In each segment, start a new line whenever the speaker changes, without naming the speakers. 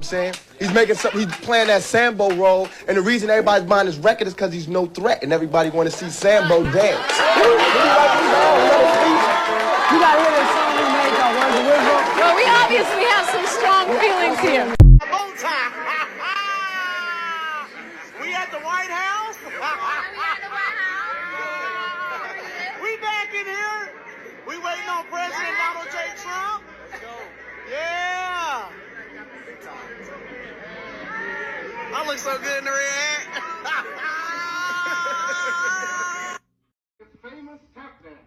saying? He's playing that Sambo role, and the reason everybody's buying his record is because he's no threat, and everybody want to see Sambo dance.
You gotta hear this song we made called Where's the Whistle?
Well, we obviously have some strong feelings here.
We at the White House? We back in here. We waiting on President Donald J. Trump. Yeah. I look so good in the red.
Famous tap dance.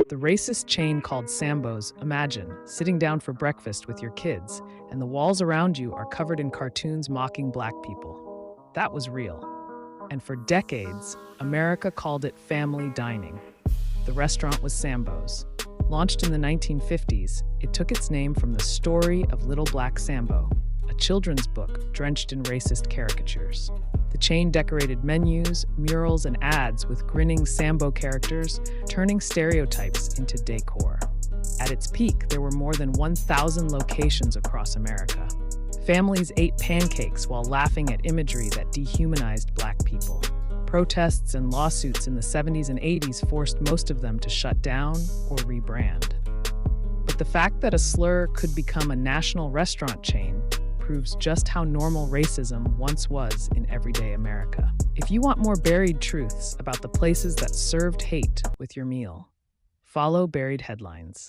The racist chain called Sambos. Imagine sitting down for breakfast with your kids, and the walls around you are covered in cartoons mocking black people. That was real. And for decades, America called it family dining. The restaurant was Sambo's. Launched in the 1950s, it took its name from the story of Little Black Sambo, a children's book drenched in racist caricatures. The chain decorated menus, murals, and ads with grinning Sambo characters, turning stereotypes into decor. At its peak, there were more than 1,000 locations across America. Families ate pancakes while laughing at imagery that dehumanized black people. Protests and lawsuits in the 70s and 80s forced most of them to shut down or rebrand. But the fact that a slur could become a national restaurant chain proves just how normal racism once was in everyday America. If you want more buried truths about the places that served hate with your meal, follow Buried Headlines.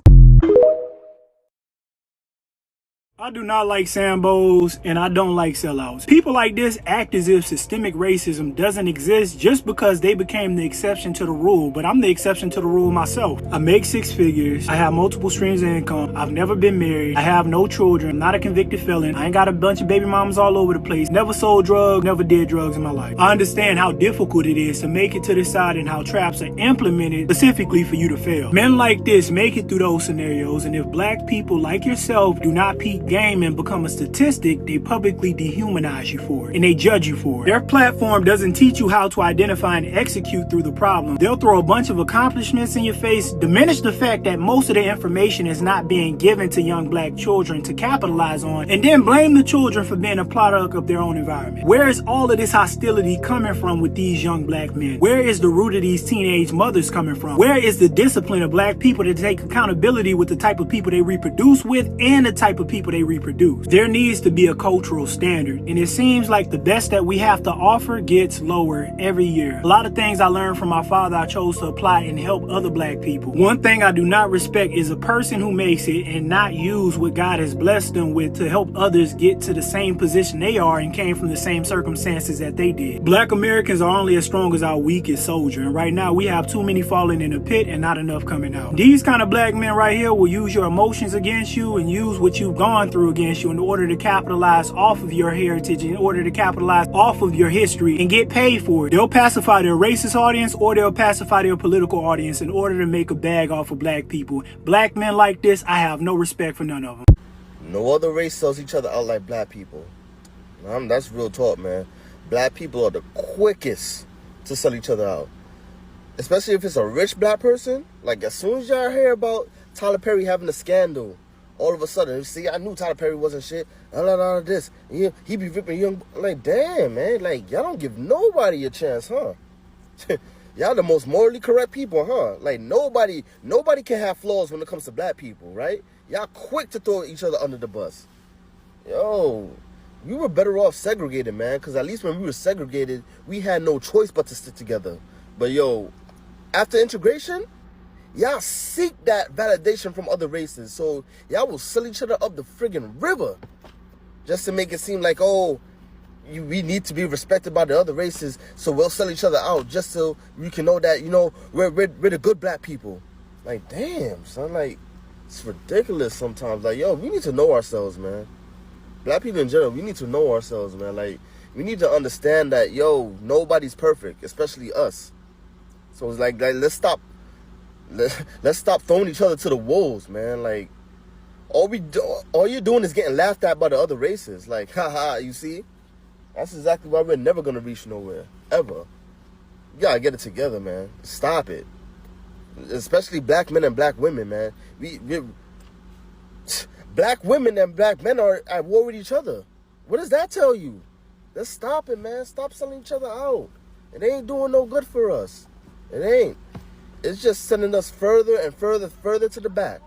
I do not like Sambos, and I don't like sellouts. People like this act as if systemic racism doesn't exist just because they became the exception to the rule, but I'm the exception to the rule myself. I make 6 figures, I have multiple streams of income, I've never been married, I have no children, I'm not a convicted felon, I ain't got a bunch of baby mamas all over the place, never sold drugs, never did drugs in my life. I understand how difficult it is to make it to this side and how traps are implemented specifically for you to fail. Men like this make it through those scenarios, and if black people like yourself do not peak game and become a statistic, they publicly dehumanize you for it, and they judge you for it. Their platform doesn't teach you how to identify and execute through the problem. They'll throw a bunch of accomplishments in your face, diminish the fact that most of the information is not being given to young black children to capitalize on, and then blame the children for being a product of their own environment. Where is all of this hostility coming from with these young black men? Where is the root of these teenage mothers coming from? Where is the discipline of black people to take accountability with the type of people they reproduce with and the type of people they reproduce? There needs to be a cultural standard, and it seems like the best that we have to offer gets lower every year. A lot of things I learned from my father I chose to apply and help other black people. One thing I do not respect is a person who makes it and not use what God has blessed them with to help others get to the same position they are and came from the same circumstances that they did. Black Americans are only as strong as our weakest soldier, and right now we have too many falling in the pit and not enough coming out. These kind of black men right here will use your emotions against you and use what you've gone through against you in order to capitalize off of your heritage, in order to capitalize off of your history and get paid for it. They'll pacify their racist audience or they'll pacify their political audience in order to make a bag off of black people. Black men like this, I have no respect for none of them.
No other race sells each other out like black people. That's real talk, man. Black people are the quickest to sell each other out. Especially if it's a rich black person. Like, as soon as y'all hear about Tyler Perry having a scandal, all of a sudden, see, I knew Tyler Perry wasn't shit. All this. He be ripping young. Like, damn, man. Like, y'all don't give nobody a chance, huh? Y'all the most morally correct people, huh? Like, nobody can have flaws when it comes to black people, right? Y'all quick to throw each other under the bus. Yo, we were better off segregated, man. Because at least when we were segregated, we had no choice but to stick together. But, yo, after integration, y'all seek that validation from other races. So y'all will sell each other up the friggin' river just to make it seem like, oh, we need to be respected by the other races, so we'll sell each other out just so we can know that, you know, we're the good black people. Like, damn, son, like, It's ridiculous sometimes. Like, yo, we need to know ourselves, man. Black people in general, we need to know ourselves, man. Like, we need to understand that, yo, nobody's perfect, especially us. So it's like let's stop throwing each other to the wolves, man. Like, all you're doing is getting laughed at by the other races. Like, haha, you see? That's exactly why we're never gonna reach nowhere, ever. You gotta get it together, man. Stop it. Especially black men and black women, man. Black women and black men are at war with each other. What does that tell you? Let's stop it, man. Stop selling each other out. It ain't doing no good for us. It ain't. It's just sending us further and further to the back.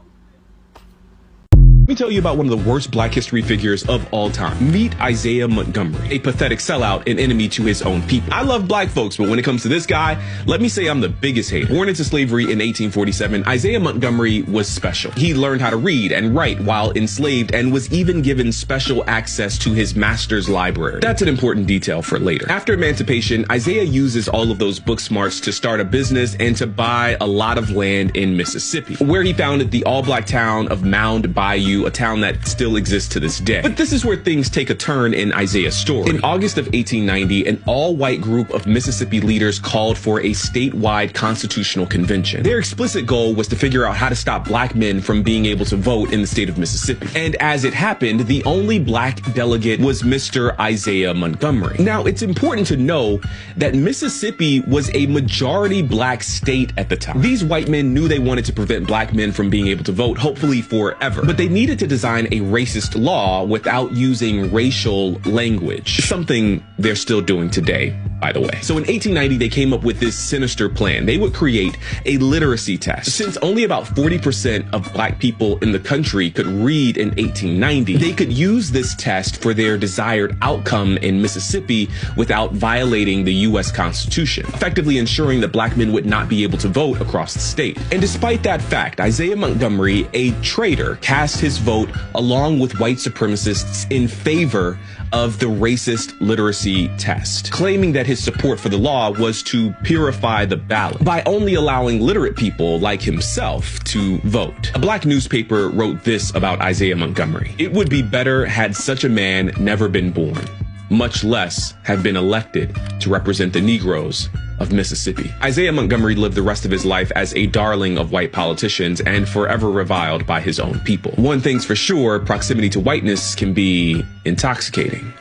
Let me tell you about one of the worst Black history figures of all time. Meet Isaiah Montgomery, a pathetic sellout and enemy to his own people. I love black folks, but when it comes to this guy, let me say I'm the biggest hater. Born into slavery in 1847, Isaiah Montgomery was special. He learned how to read and write while enslaved and was even given special access to his master's library. That's an important detail for later. After emancipation, Isaiah uses all of those book smarts to start a business and to buy a lot of land in Mississippi, where he founded the all-black town of Mound Bayou, a town that still exists to this day. But this is where things take a turn in Isaiah's story. In August of 1890, an all-white group of Mississippi leaders called for a statewide constitutional convention. Their explicit goal was to figure out how to stop black men from being able to vote in the state of Mississippi. And as it happened, the only black delegate was Mr. Isaiah Montgomery. Now, it's important to know that Mississippi was a majority black state at the time. These white men knew they wanted to prevent black men from being able to vote, hopefully forever. But they needed to design a racist law without using racial language, something they're still doing today, by the way. So in 1890, they came up with this sinister plan. They would create a literacy test. Since only about 40% of black people in the country could read in 1890, they could use this test for their desired outcome in Mississippi without violating the U.S. Constitution, effectively ensuring that black men would not be able to vote across the state. And despite that fact, Isaiah Montgomery, a traitor, cast his vote along with white supremacists in favor of the racist literacy test, claiming that his support for the law was to purify the ballot by only allowing literate people like himself to vote. A black newspaper wrote this about Isaiah Montgomery: "It would be better had such a man never been born, much less have been elected to represent the Negroes of Mississippi." Isaiah Montgomery lived the rest of his life as a darling of white politicians and forever reviled by his own people. One thing's for sure, proximity to whiteness can be intoxicating.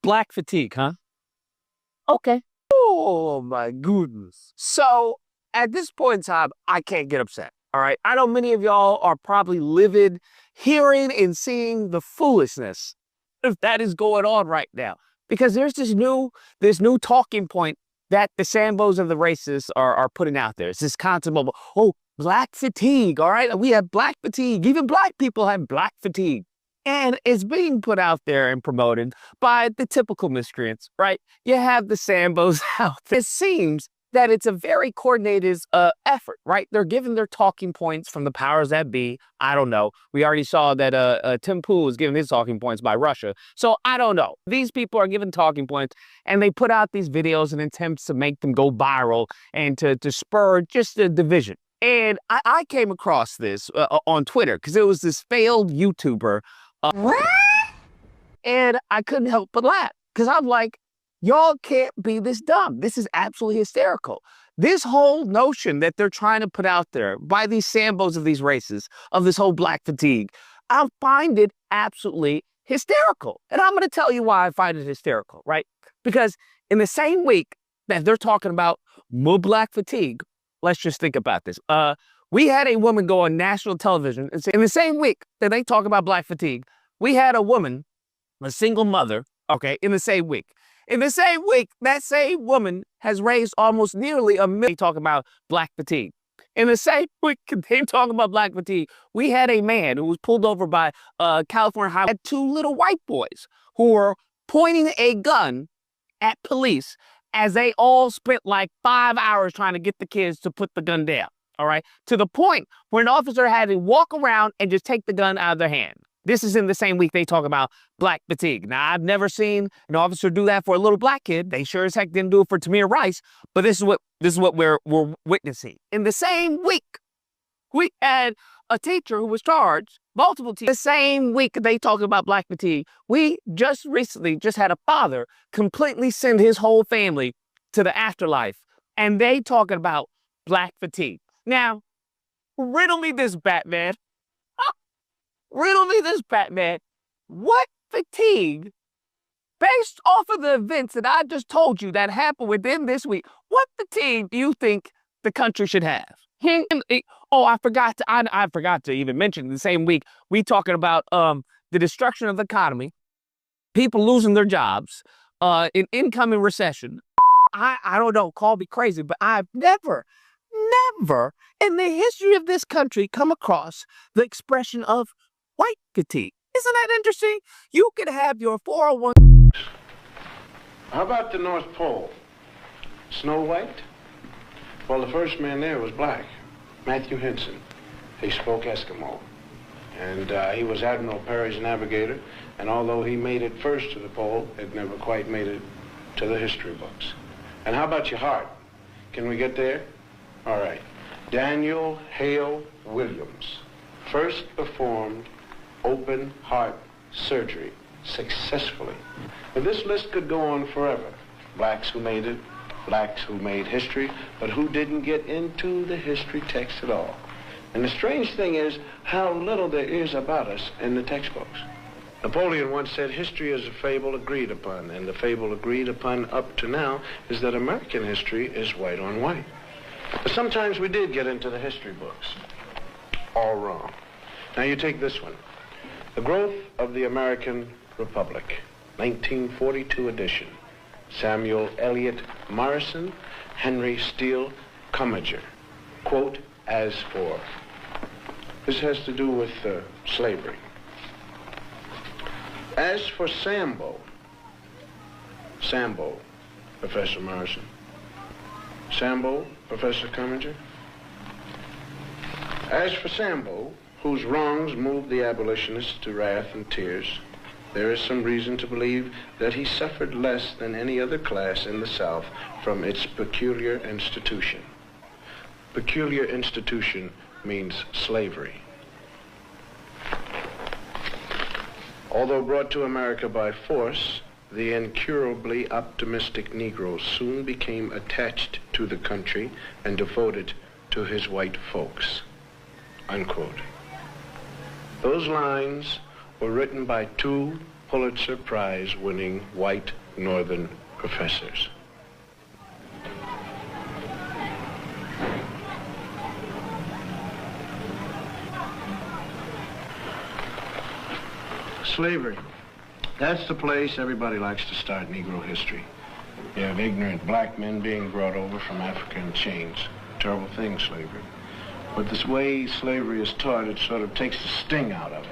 Black fatigue, huh? Okay. Oh, my goodness. So, at this point in time, I can't get upset, all right? I know many of y'all are probably livid hearing and seeing the foolishness that is going on right now, because there's this new talking point that the Sambos and the racists are putting out there. It's this concept of, oh, black fatigue, all right? We have black fatigue. Even black people have black fatigue. And it's being put out there and promoted by the typical miscreants, right? You have the Sambos out there. It seems that it's a very coordinated effort, right? They're giving their talking points from the powers that be. I don't know. We already saw that Tim Pool was given his talking points by Russia. So I don't know. These people are given talking points, and they put out these videos in attempts to make them go viral and to spur just the division. And I came across this on Twitter because it was this failed YouTuber. What? And I couldn't help but laugh because I'm like, y'all can't be this dumb. This is absolutely hysterical. This whole notion that they're trying to put out there by these Sambos of these races, of this whole black fatigue, I find it absolutely hysterical. And I'm going to tell you why I find it hysterical, right? Because in the same week that they're talking about more black fatigue, let's just think about this. We had a woman go on national television and say, in the same week that they talk about black fatigue, we had a woman, a single mother, okay, in the same week. In the same week, that same woman has raised almost nearly $1 million talking about black fatigue. In the same week they talking about black fatigue, we had a man who was pulled over by California highway, had 2 little white boys who were pointing a gun at police as they all spent like 5 hours trying to get the kids to put the gun down. All right, to the point where an officer had to walk around and just take the gun out of their hand. This is in the same week they talk about black fatigue. Now, I've never seen an officer do that for a little black kid. They sure as heck didn't do it for Tamir Rice, but this is what we're witnessing. In the same week, we had a teacher who was charged, multiple teachers. The same week they talking about black fatigue, we just recently just had a father completely send his whole family to the afterlife. And they talking about black fatigue. Now, riddle me this, Batman. Riddle me this, Batman. What fatigue, based off of the events that I just told you that happened within this week, what fatigue do you think the country should have? Oh, I forgot to even mention the same week we talking about the destruction of the economy, people losing their jobs, an incoming recession. I don't know, call me crazy, but I've never in the history of this country come across the expression of white fatigue. Isn't that interesting? You could have your 401.
How about the North Pole? Snow White? Well, the first man there was black, Matthew Henson. He spoke Eskimo. And he was Admiral Perry's navigator. And although he made it first to the pole, it never quite made it to the history books. And how about your heart? Can we get there? All right. Daniel Hale Williams first performed open heart surgery successfully. But this list could go on forever. Blacks who made it, blacks who made history, but who didn't get into the history text at all. And the strange thing is how little there is about us in the textbooks. Napoleon once said history is a fable agreed upon, and the fable agreed upon up to now is that American history is white on white. But sometimes we did get into the history books. All wrong. Now you take this one. The Growth of the American Republic, 1942 edition. Samuel Eliot Morrison, Henry Steele Commager. Quote, as for. This has to do with slavery. As for Sambo, Professor Morrison. Sambo, Professor Commager. As for Sambo, whose wrongs moved the abolitionists to wrath and tears, there is some reason to believe that he suffered less than any other class in the South from its peculiar institution. Peculiar institution means slavery. Although brought to America by force, the incurably optimistic Negro soon became attached to the country and devoted to his white folks. Unquote. Those lines were written by two Pulitzer Prize-winning white Northern professors. Slavery. That's the place everybody likes to start Negro history. You have ignorant black men being brought over from Africa in chains. Terrible thing, slavery. But this way slavery is taught, it sort of takes the sting out of it.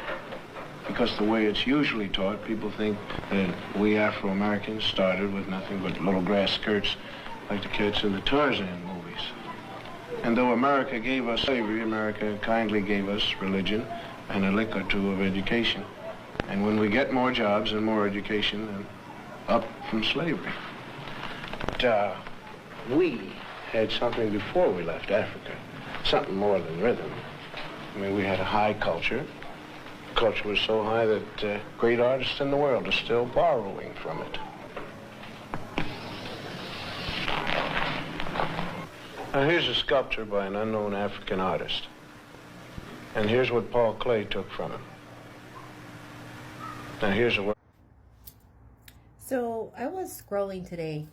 Because the way it's usually taught, people think that we Afro-Americans started with nothing but little grass skirts like the kids in the Tarzan movies. And though America gave us slavery, America kindly gave us religion and a lick or two of education. And when we get more jobs and more education, then up from slavery. But we had something before we left Africa, something more than rhythm. I mean, we had a high culture. Culture was so high that great artists in the world are still borrowing from it. Now here's a sculpture by an unknown African artist. And here's what Paul Klee took from him. Now here's a work.
So I was scrolling today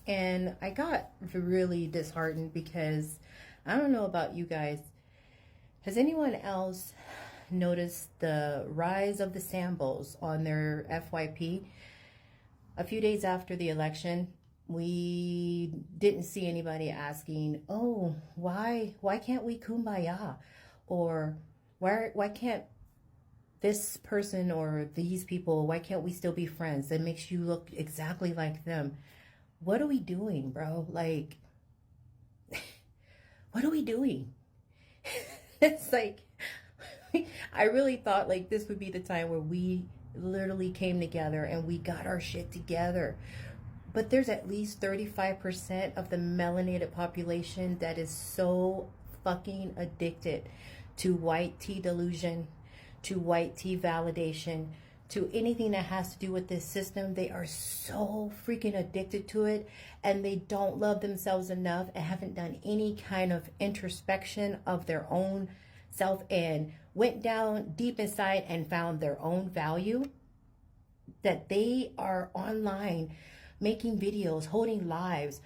and I got really disheartened because I don't know about you guys. Has anyone else noticed the rise of the Sambos on their FYP? A few days after the election, we didn't see anybody asking, oh, why can't we kumbaya? Or why can't this person or these people, why can't we still be friends? That makes you look exactly like them. What are we doing, bro? Like, what are we doing? It's like, I really thought like this would be the time where we literally came together and we got our shit together. But there's at least 35% of the melanated population that is so fucking addicted to white tea delusion, to white tea validation, to anything that has to do with this system. They are so freaking addicted to it, and they don't love themselves enough and haven't done any kind of introspection of their own self and went down deep inside and found their own value, that they are online making videos, holding lives,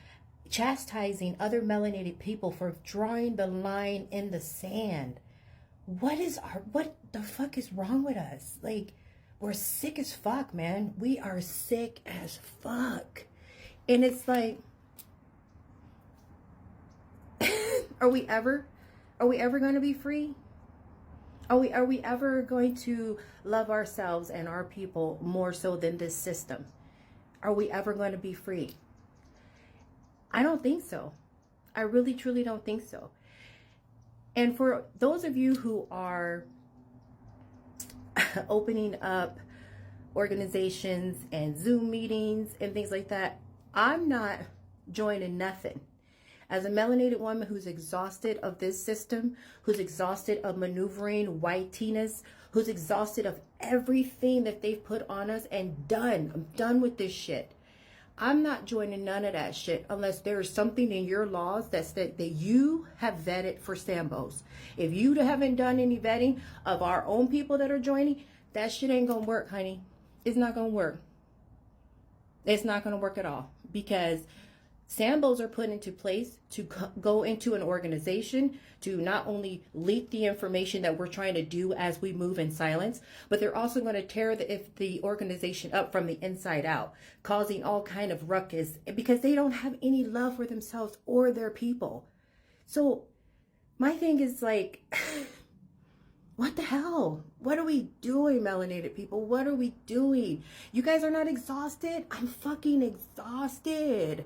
chastising other melanated people for drawing the line in the sand. What the fuck is wrong with us? Like, we're sick as fuck, man. We are sick as fuck. And it's like, are we ever going to be free? Are we ever going to love ourselves and our people more so than this system? Are we ever going to be free? I don't think so. I really, truly don't think so. And for those of you who are opening up organizations and Zoom meetings and things like that, I'm not joining nothing. As a melanated woman who's exhausted of this system, who's exhausted of maneuvering whiteness, who's exhausted of everything that they've put on us and done. I'm done with this shit. I'm not joining none of that shit unless there is something in your laws that you have vetted for Sambos. If you haven't done any vetting of our own people that are joining, that shit ain't gonna work, honey. It's not gonna work. It's not gonna work at all, because Sambos are put into place to go into an organization to not only leak the information that we're trying to do as we move in silence, but they're also going to tear the organization up from the inside out, causing all kind of ruckus because they don't have any love for themselves or their people. So my thing is like, what the hell? What are we doing, melanated people? What are we doing? You guys are not exhausted? I'm fucking exhausted.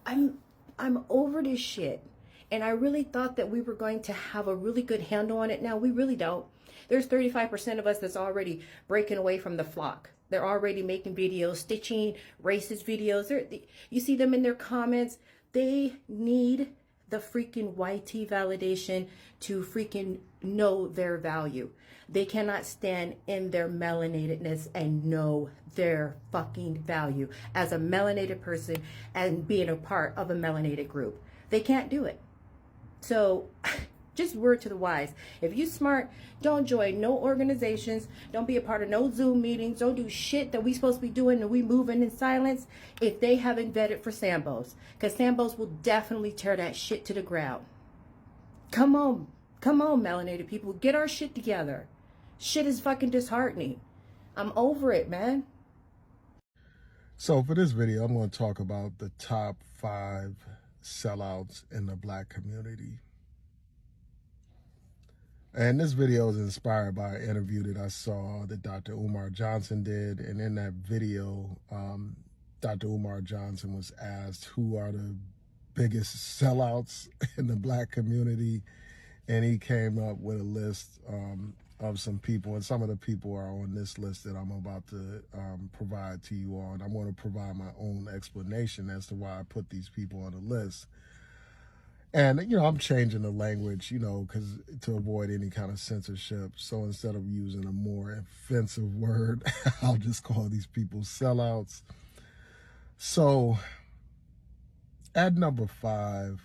I'm over this shit. And I really thought that we were going to have a really good handle on it. Now, we really don't. There's 35% of us that's already breaking away from the flock. They're already making videos, stitching racist videos. You see them in their comments. They need the freaking YT validation to freaking know their value. They cannot stand in their melanatedness and know their fucking value as a melanated person and being a part of a melanated group. They can't do it. So just word to the wise. If you smart, don't join no organizations. Don't be a part of no Zoom meetings. Don't do shit that we supposed to be doing and we moving in silence if they haven't vetted for Sambos. Because Sambos will definitely tear that shit to the ground. Come on, melanated people. Get our shit together. Shit is fucking disheartening. I'm over it, man.
So for this video, I'm going to talk about the top 5 sellouts in the black community. And this video is inspired by an interview that I saw that Dr. Umar Johnson did. And in that video, Dr. Umar Johnson was asked who are the biggest sellouts in the black community. And he came up with a list of some people, and some of the people are on this list that I'm about to provide to you all. And I'm going to provide my own explanation as to why I put these people on the list. And, you know, I'm changing the language, you know, because to avoid any kind of censorship. So instead of using a more offensive word, I'll just call these people sellouts. So at number 5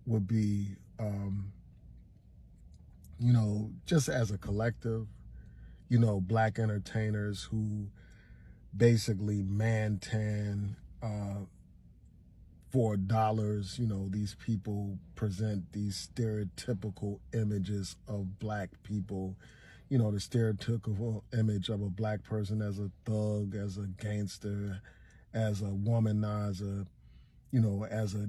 would be, you know, just as a collective, you know, black entertainers who basically man-tan for dollars. You know, these people present these stereotypical images of black people. You know, the stereotypical image of a black person as a thug, as a gangster, as a womanizer, you know, as a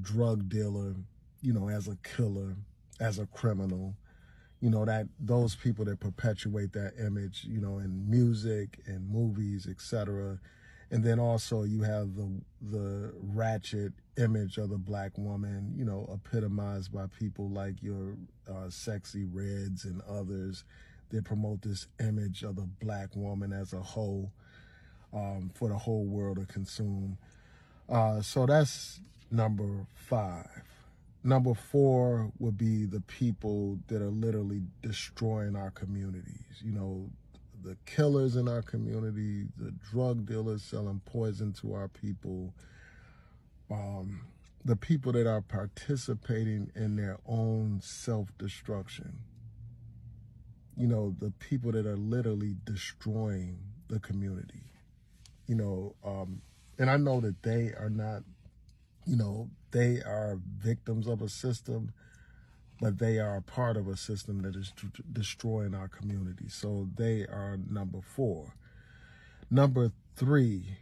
drug dealer, you know, as a killer, as a criminal. You know, that those people that perpetuate that image, you know, in music and movies, etc. And then also you have the ratchet image of the black woman, you know, epitomized by people like your Sexy Reds and others that promote this image of the black woman as a whole for the whole world to consume. So that's number 5.
Number 4 would be the people that are literally destroying our communities. You know, the killers in our community, the drug dealers selling poison to our people, the people that are participating in their own self-destruction. You know, the people that are literally destroying the community. You know, and I know that they are not, you know, they are victims of a system, but they are a part of a system that is destroying our community. So they are number 4. Number 3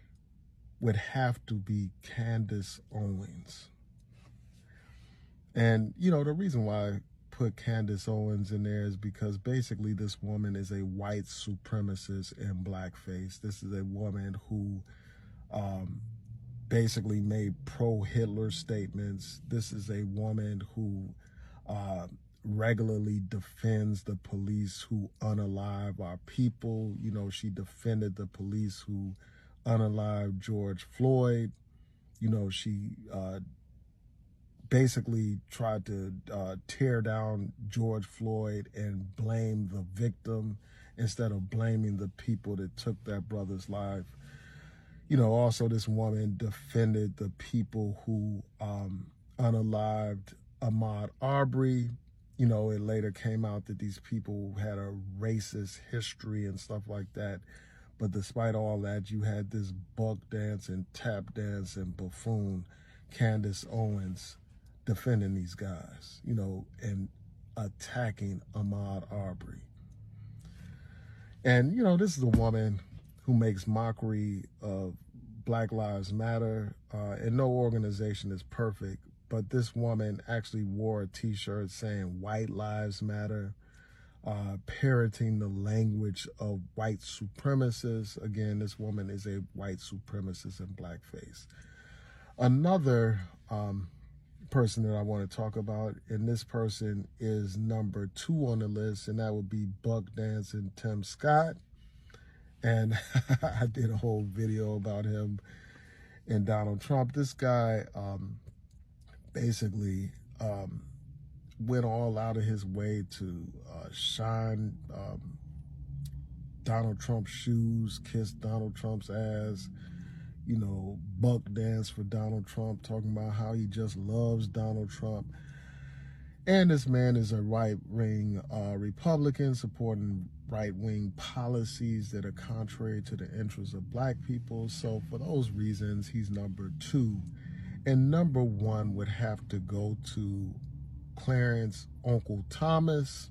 would have to be Candace Owens. And, you know, the reason why I put Candace Owens in there is because basically this woman is a white supremacist in blackface. This is a woman who basically made pro-Hitler statements. This is a woman who regularly defends the police who unalive our people. You know, she defended the police who unalived George Floyd. You know, she basically tried to tear down George Floyd and blame the victim instead of blaming the people that took that brother's life. You know, also this woman defended the people who unalived Ahmaud Arbery. You know, it later came out that these people had a racist history and stuff like that. But despite all that, you had this buck dance and tap dance and buffoon, Candace Owens, defending these guys, you know, and attacking Ahmaud Arbery. And, you know, this is a woman who makes mockery of Black Lives Matter, and no organization is perfect, but this woman actually wore a t-shirt saying White Lives Matter, parroting the language of white supremacists. Again, this woman is a white supremacist in blackface. Another person that I want to talk about, and this person is number 2 on the list, and that would be Buck Dancing Tim Scott. And I did a whole video about him and Donald Trump. This guy basically went all out of his way to shine Donald Trump's shoes, kiss Donald Trump's ass, you know, buck dance for Donald Trump, talking about how he just loves Donald Trump. And this man is a right-wing Republican supporting right-wing policies that are contrary to the interests of black people. So for those reasons, he's number 2. And number 1 would have to go to Clarence Uncle Thomas.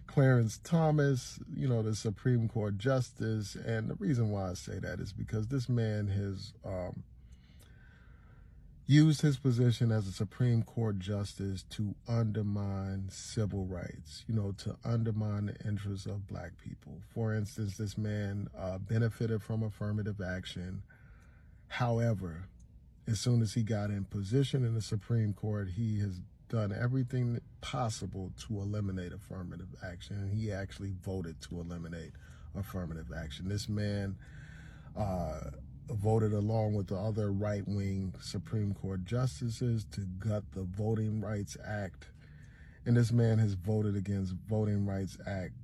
Clarence Thomas, you know, the Supreme Court Justice. And the reason why I say that is because this man has used his position as a Supreme Court Justice to undermine civil rights, you know, to undermine the interests of black people. For instance, this man benefited from affirmative action. However, as soon as he got in position in the Supreme Court, he has done everything possible to eliminate affirmative action, and he actually voted to eliminate affirmative action. This man voted along with the other right-wing Supreme Court justices to gut the Voting Rights Act. And this man has voted against Voting Rights Act,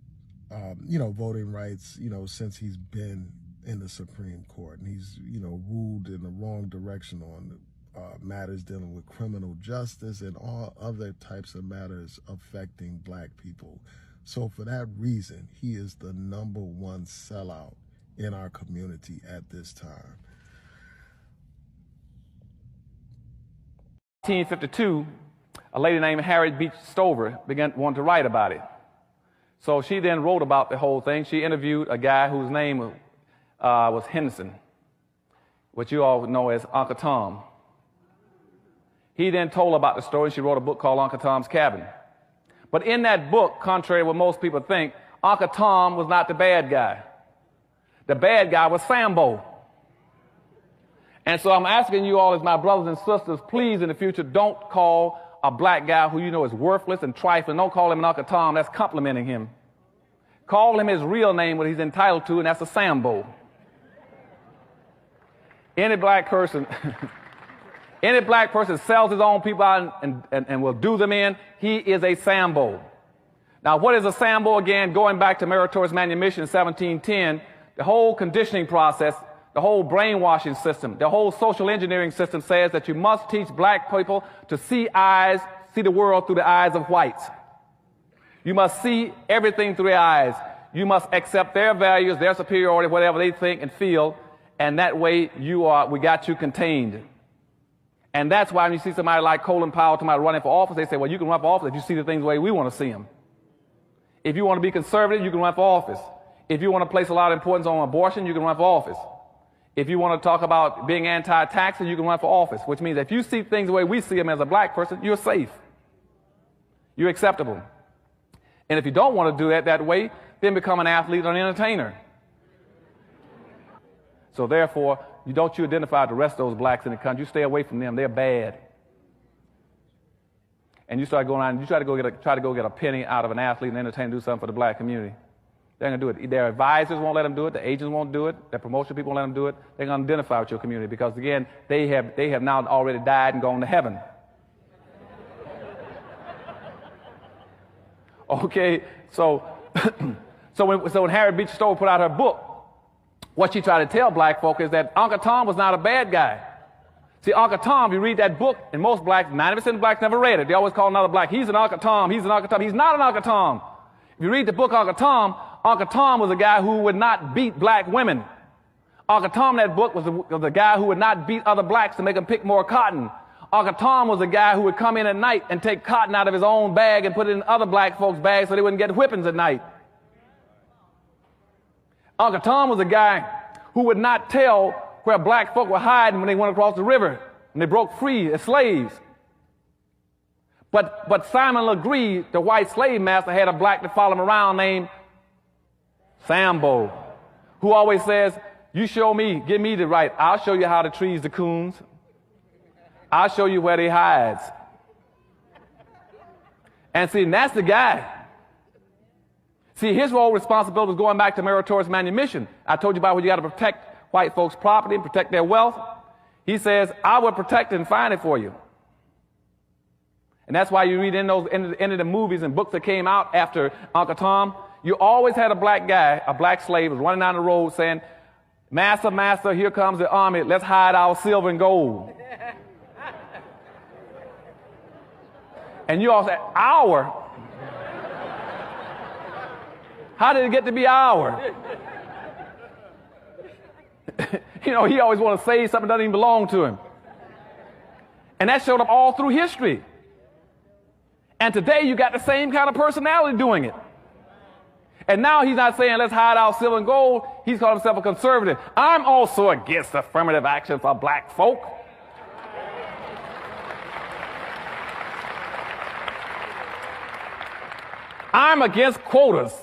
voting rights, since he's been in the Supreme Court. And he's, ruled in the wrong direction on matters dealing with criminal justice and all other types of matters affecting black people. So for that reason, he is the #1 sellout in our community at this time.
1952, a lady named Harriet Beach Stover wanted to write about it. So she then wrote about the whole thing. She interviewed a guy whose name was Henderson, which you all know as Uncle Tom. He then told about the story. She wrote a book called Uncle Tom's Cabin. But in that book, contrary to what most people think, Uncle Tom was not the bad guy. The bad guy was Sambo. And so I'm asking you all as my brothers and sisters, please in the future, don't call a black guy who you know is worthless and trifling. Don't call him an Uncle Tom. That's complimenting him. Call him his real name, what he's entitled to, and that's a Sambo. Any black person Any black person sells his own people out and will do them in, he is a Sambo. Now, what is a Sambo again? Going back to Meritorious Manumission in 1710, the whole conditioning process, the whole brainwashing system, the whole social engineering system says that you must teach black people to see the world through the eyes of whites. You must see everything through their eyes. You must accept their values, their superiority, whatever they think and feel, and that way we got you contained. And that's why when you see somebody like Colin Powell, somebody running for office, they say, well, you can run for office if you see the things the way we want to see them. If you want to be conservative, you can run for office. If you want to place a lot of importance on abortion, you can run for office. If you want to talk about being anti-taxer, you can run for office, which means if you see things the way we see them as a black person, you're safe. You're acceptable. And if you don't want to do that way, then become an athlete or an entertainer. So therefore, you identify with the rest of those blacks in the country. You stay away from them. They're bad. And you start going out and you try to go get a penny out of an athlete and entertainer, do something for the black community. They're going to do it. Their advisors won't let them do it. The agents won't do it. Their promotion people won't let them do it. They're going to identify with your community because, again, they have now already died and gone to heaven. Okay, so when Harriet Beecher Stowe put out her book, what she tried to tell black folk is that Uncle Tom was not a bad guy. See, Uncle Tom, you read that book, and most blacks, 90% of blacks never read it. They always call another black, he's an Uncle Tom, he's an Uncle Tom. He's not an Uncle Tom. If you read the book Uncle Tom was a guy who would not beat black women. Uncle Tom in that book was a guy who would not beat other blacks to make them pick more cotton. Uncle Tom was a guy who would come in at night and take cotton out of his own bag and put it in other black folks' bags so they wouldn't get whippings at night. Uncle Tom was a guy who would not tell where black folk were hiding when they went across the river and they broke free as slaves. But Simon Legree, the white slave master, had a black that followed him around named Sambo, who always says, you show me, give me the right, I'll show you how to trees the coons. I'll show you where they hides. And see, that's the guy. See, his whole responsibility was going back to Meritorious Manumission. I told you about where you got to protect white folks' property and protect their wealth. He says, I will protect it and find it for you. And that's why you read in the movies and books that came out after Uncle Tom, you always had a black guy, a black slave, was running down the road saying, Master, master, here comes the army. Let's hide our silver and gold. And you all say, our? How did it get to be our? He always want to say something that doesn't even belong to him. And that showed up all through history. And today you got the same kind of personality doing it. And now he's not saying let's hide our silver and gold. He's called himself a conservative. I'm also against affirmative action for black folk. I'm against quotas.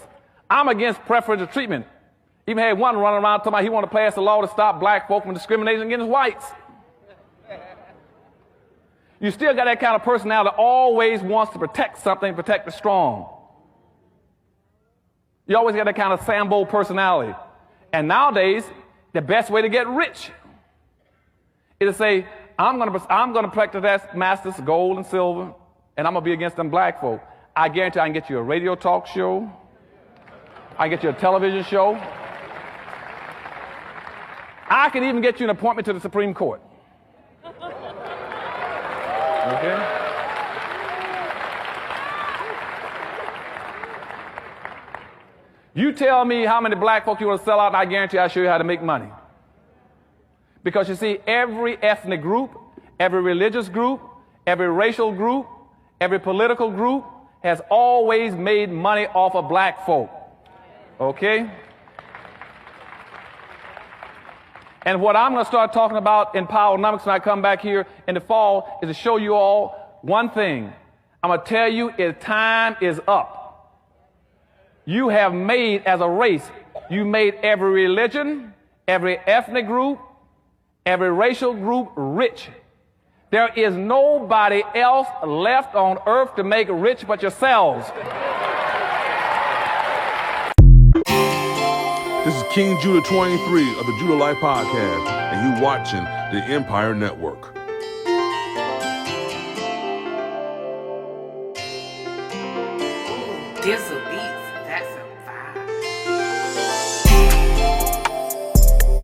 I'm against preferential treatment. Even had one running around talking about he wanted to pass a law to stop black folk from discriminating against whites. You still got that kind of personality that always wants to protect something, protect the strong. You always got that kind of Sambo personality. And nowadays, the best way to get rich is to say, I'm going to protect that master's gold and silver, and I'm going to be against them black folk. I guarantee I can get you a radio talk show. I can get you a television show. I can even get you an appointment to the Supreme Court. Okay? You tell me how many black folk you want to sell out, and I guarantee I'll show you how to make money. Because you see, every ethnic group, every religious group, every racial group, every political group has always made money off of black folk. Okay? And what I'm going to start talking about in Powernomics when I come back here in the fall is to show you all one thing. I'm going to tell you, time is up. You have made, as a race, you made every religion, every ethnic group, every racial group rich. There is nobody else left on earth to make rich but yourselves.
This is King Judah 23 of the Judahlyfe Podcast, and you're watching the Empire Network. There's a